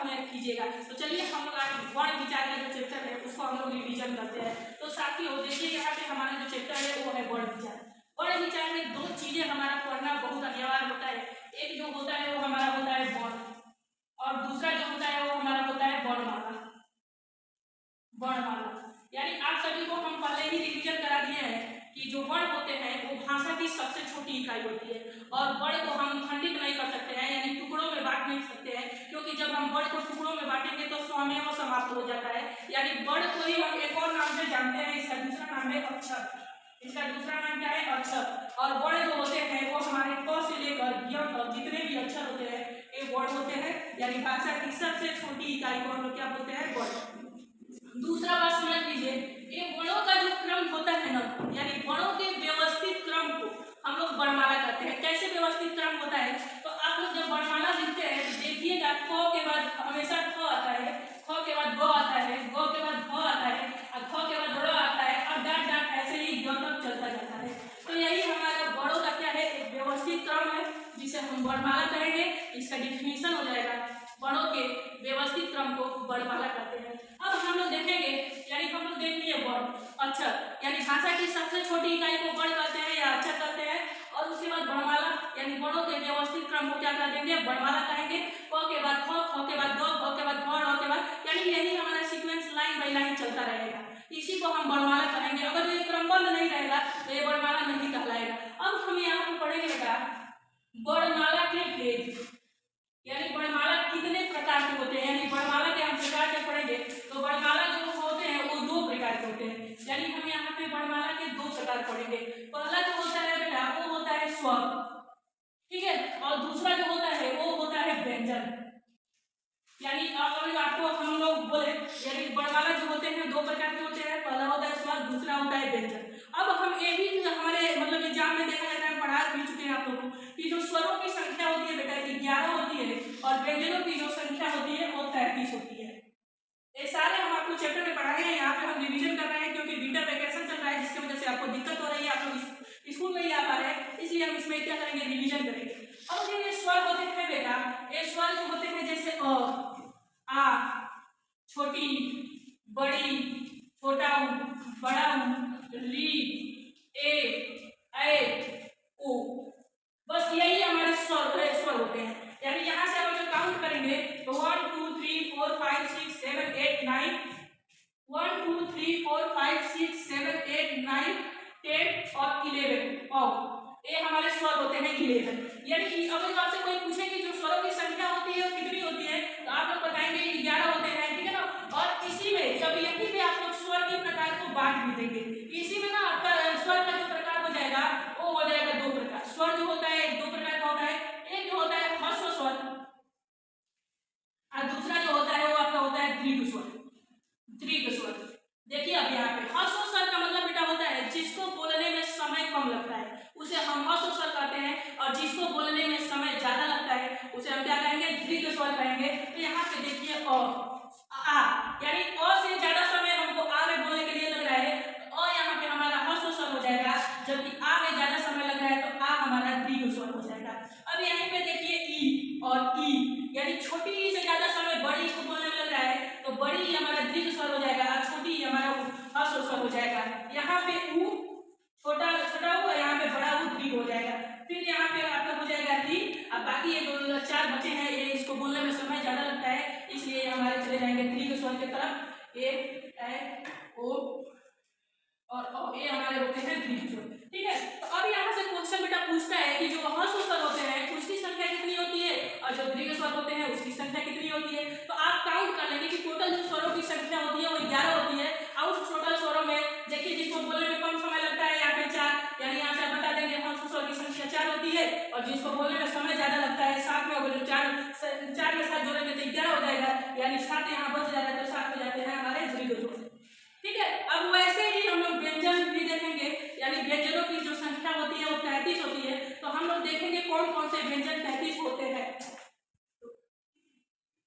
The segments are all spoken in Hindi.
हमें कीजिएगा। तो चलिए हम लोग आज वर्ण विचार का जो चैप्टर है उसको हम लोग रिवीजन करते हैं। तो साथियों देखिए यहाँ पे हमारा जो चैप्टर है वो है वर्ण विचार। वर्ण विचार में दो चीजें हमारा पढ़ना बहुत अनिवार्य होता है। एक जो होता है वो हमारा होता है वर्ण और दूसरा जो होता है वो हमारा होता है वर्णमाला। वर्णमाला यानी आप सभी को हम पहले ही रिवीजन करा दिए हैं कि जो वर्ण होते हैं वो भाषा की सबसे छोटी इकाई होती है और वर्ण को हम खंडित नहीं कर सकते हैं यानी टुकड़ों में बांट नहीं सकते हैं, क्योंकि जब हम वर्ण को टुकड़ों में बांटेंगे तो स्वमेव समाप्त हो जाता है। यानी वर्ण को ही हम एक और नाम से जानते हैं, इसका दूसरा नाम है अक्षर। इसका दूसरा नाम क्या है? अक्षर। और वर्ण जो होते हैं वो हमारे क से लेकर य तक जितने भी अक्षर होते हैं ये वर्ण होते हैं, यानी भाषा की सबसे छोटी इकाई को हम लोग क्या बोलते हैं? वर्ण। दूसरा बात समझ लीजिए, ये वर्णों का जो क्रम होता है ना, यानी वर्णों के व्यवस्थित क्रम को हम लोग वर्णमाला कहते हैं। कैसे व्यवस्थित क्रम होता है? तो आप लोग जब वर्णमाला लिखते हैं तो देखिएगा क के बाद हमेशा ख आता है, ख के बाद ग आता है, ग के बाद भ आता है और ख के बाद र आता है और डाट डाट ऐसे ही ग तक चलता जाता है। तो यही हमारा वर्णों का क्या है? एक व्यवस्थित क्रम है जिसे हम वर्णमाला कहेंगे। इसका डिफिनीशन हो जाएगा, वर्णों के व्यवस्थित क्रम को वर्णमाला कहते हैं। अब हम लोग देखेंगे, यानी हम लोग देख लिए वर्ण, अक्षर यानी भाषा की सबसे छोटी इकाई को वर्ण कहते हैं या अक्षर कहते हैं, और उसके बाद वर्णमाला यानी वर्णों के व्यवस्थित क्रम को क्या कह देंगे? वर्णमाला कहेंगे। क के बाद ख, ख के बाद ग, ग के बाद घ, र के बाद, यानी यही हमारा सीक्वेंस लाइन बाय लाइन चलता रहेगा, इसी को हम वर्णमाला कहेंगे। अगर ये क्रमबद्ध नहीं रहेगा तो ये वर्णमाला नहीं कहलाएगा। अब हम यहाँ पे पढ़ेंगे बेटा वर्णमाला के भेद, यानी वर्णमाला कितने प्रकार के होते हैं, यानी वर्णमाला के हम प्रकार के पढ़ेंगे। तो वर्णमाला जो होते हैं वो दो प्रकार के होते हैं, यानी हम यहाँ पे वर्णमाला के दो प्रकार पढ़ेंगे। पहला जो होता है बेटा वो होता है स्वर, ठीक है, और दूसरा जो होता है वो होता है व्यंजन। यानी अगर आपको हम लोग बोले, यानी वर्णमाला जो होते हैं दो प्रकार के होते हैं, पहला होता है स्वर, दूसरा होता है व्यंजन। अब हम ये भी हमारे मतलब एग्जाम में देखा जाता है, पढ़ा भी चुके हैं आप लोगों को कि जो स्वरों की संख्या होती है बेटा 11 होती है और व्यंजनों की जो संख्या होती है वो 33 होती है। ये सारे हम आपको चैप्टर में पढ़ाए हैं, यहाँ पे हम रिवीजन कर रहे हैं क्योंकि विंटर वैकेशन चल रहा है जिसकी वजह से आपको दिक्कत हो रही है, आप लोग स्कूल में ही आ पा रहे हैं, इसलिए हम इसमें क्या करेंगे? रिवीजन करेंगे। अब जो ये स्वर होते हैं बेटा, ये स्वर जो होते हैं जैसे अ, आ, छोटी, बड़ी, छोटा ऊ, बड़ा ऊ, री, ए, ओ, बस यही हमारे स्वर होते हैं। यानी यहाँ से हम जो काउंट करेंगे तो 1 2 3 4 5 6 7 8 9, 1 2 3 4 5 6 7 8 9 10 और 11 और ये हमारे स्वर होते हैं 11। यानी कि अगर आपसे कोई पूछे कि जो स्वरों की संख्या होती है कितनी होती है तो आप लोग बताएंगे कि 11 होते हैं, ठीक है ना। और इसी में जब यही पे आप लोग स्वर के प्रकार को बांट भी देंगे, इसी में ना आपका स्वर का जो प्रकार हो जाएगा वो हो जाएगा दो प्रकार। स्वर जो होता है दो प्रकार का होता है, एक जो होता है ह्रस्व स्वर और दूसरा जो होता है वो आपका होता है दीर्घ स्वर। दीर्घ स्वर देखिए अब यहाँ पे ह्रस्व स्वर का मतलब बेटा होता है जिसको बोलने में समय कम लगता है उसे हम ह्रस्व स्वर कहते हैं, और जिसको बोलने में समय ज्यादा लगता है उसे हम क्या कहेंगे? दीर्घ स्वर कहेंगे। तो यहाँ पे देखिए अ, आ, यानी अ से ज्यादा समय हमको आ में बोलने के लिए लग रहा है तो अ यहाँ पे हमारा ह्रस्व स्वर हो जाएगा, जबकि आ में ज्यादा समय लग रहा है तो आ हमारा दीर्घ स्वर हो जाएगा। अब यहीं पे देखिए ई और ई, यानी छोटी ई से ज्यादा समय बड़ी को बोलने में लग रहा है तो बड़ी ई हमारा दीर्घ स्वर हो जाएगा और छोटी ई हमारा ह्रस्व स्वर हो जाएगा। यहाँ पे ऊ छोटा छोटा ऊ, यहाँ पे बड़ा ऊ दीर्घ हो जाएगा। फिर यहाँ पे आपका हो जाएगा री, अब बाकी ये जो चार बचे हैं ये इसको बोलने में समय ज्यादा लगता है इसलिए ये हमारे चले जाएंगे दीर्घ स्वर की तरफ। ए ओ और ओ, ये हमारे होते हैं दीर्घ स्वर, ठीक है। तो अब यहाँ से क्वेश्चन बेटा पूछता है कि जो ह्रस्व स्वर होते हैं उसकी संख्या कितनी होती है और जो दीर्घ स्वर होते हैं उसकी संख्या कितनी होती है। तो आप काउंट कर लेंगे कि टोटल जो स्वरों की संख्या होती है वो 11 होती है और उस टोटल स्वरों में देखिए जिसको बोलने में कम समय लगता है यहाँ पे 4, यानी यहाँ से आप बता देंगे ह्रस्व स्वर की संख्या 4 होती है, और जिसको बोलने में समय ज्यादा लगता है 7 में, अगर 4 में 7 जोड़ेंगे तो 11 हो जाएगा, यानी 7 यहाँ बच जाएगा तो 7 हो जाते हैं हमारे दीर्घ स्वर, ठीक है। अब वैसे ही हम लोग व्यंजन भी देखेंगे, यानी व्यंजनों की जो संख्या होती है वो 33 होती है। तो हम लोग देखेंगे कौन कौन से व्यंजन 33 होते हैं।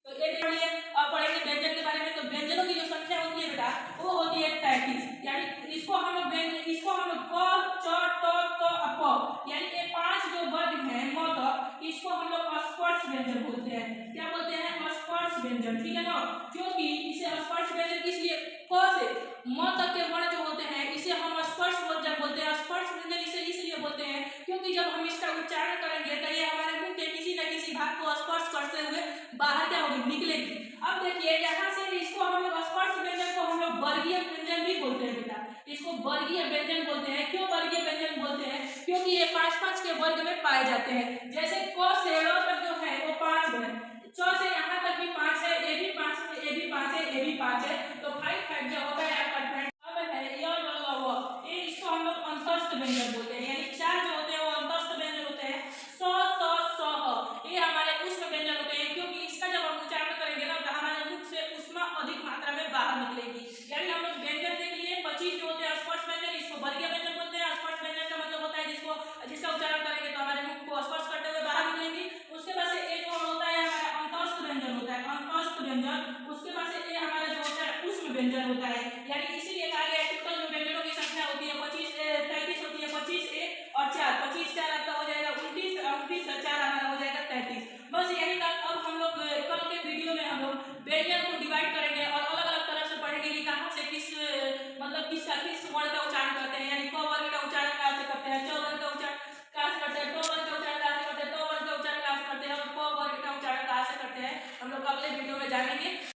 तो ये पढ़िए और पढ़ेंगे व्यंजन के बारे में। तो व्यंजनों की जो संख्या होती है बेटा वो होती है 33, यानी इसको हम लोग क च ट क प, यानी ये 5 जो वर्ग हैं म तक, इसको हम लोग स्पर्श व्यंजन बोलते हैं। क्या बोलते हैं? स्पर्श व्यंजन, ठीक है ना, क्योंकि इसे स्पर्श व्यंजन इसलिए क से म तक के वर्ण जो होते हैं इसे हम स्पर्श व्यंजन बोलते हैं। स्पर्श व्यंजन इसे इसलिए बोलते हैं क्योंकि जब हम इसका उच्चारण करेंगे तो ये हमारे मुंह के किसी न किसी भाग को स्पर्श करते हुए बाहर क्या होगी, निकलेगी। अब देखिए यहाँ से इसको हम लोग स्पर्श व्यंजन को हम लोग वर्गीय व्यंजन भी बोलते हैं बेटा, इसको वर्गीय व्यंजन बोलते हैं। क्यों वर्गीय व्यंजन बोलते हैं, क्योंकि ये 5-5 के वर्ग में पाए जाते हैं। जैसे क से ड़ तक जो है वो 5 है, च से यहाँ तक भी 5 है, ए भी 5 है, ए भी 5 है, ए भी 5 है, तो 5 जो होता है आपका 20। अब है य ल व, ये इसको हम लोग अंतस्थ व्यंजन बोलते हैं, यानी 4 जो होते हैं वो अंतस्थ व्यंजन होते हैं। स स ह ये हमारे उष्ण व्यंजन होते हैं, क्योंकि इसका जब हम उच्चारण करेंगे ना तो हमारे मुख से ऊष्मा अधिक मात्रा में बाहर निकलेगी। यानी हम लोग व्यंजन देख लिए 25 जो होते हैं स्पर्श व्यंजन, इसको वर्गीय व्यंजन बोलते हैं। स्पर्श व्यंजन का मतलब होता है जिसका उच्चारण करेंगे तो हमारे मुख को स्पर्श करते हुए बाहर निकलेंगी। उसके बाद से एक और होता है हमारा अंतस्थ व्यंजन होता है, अंतस्थ व्यंजन। उसके बाद से ये हमारा जो होता है उष्ण व्यंजन होता है।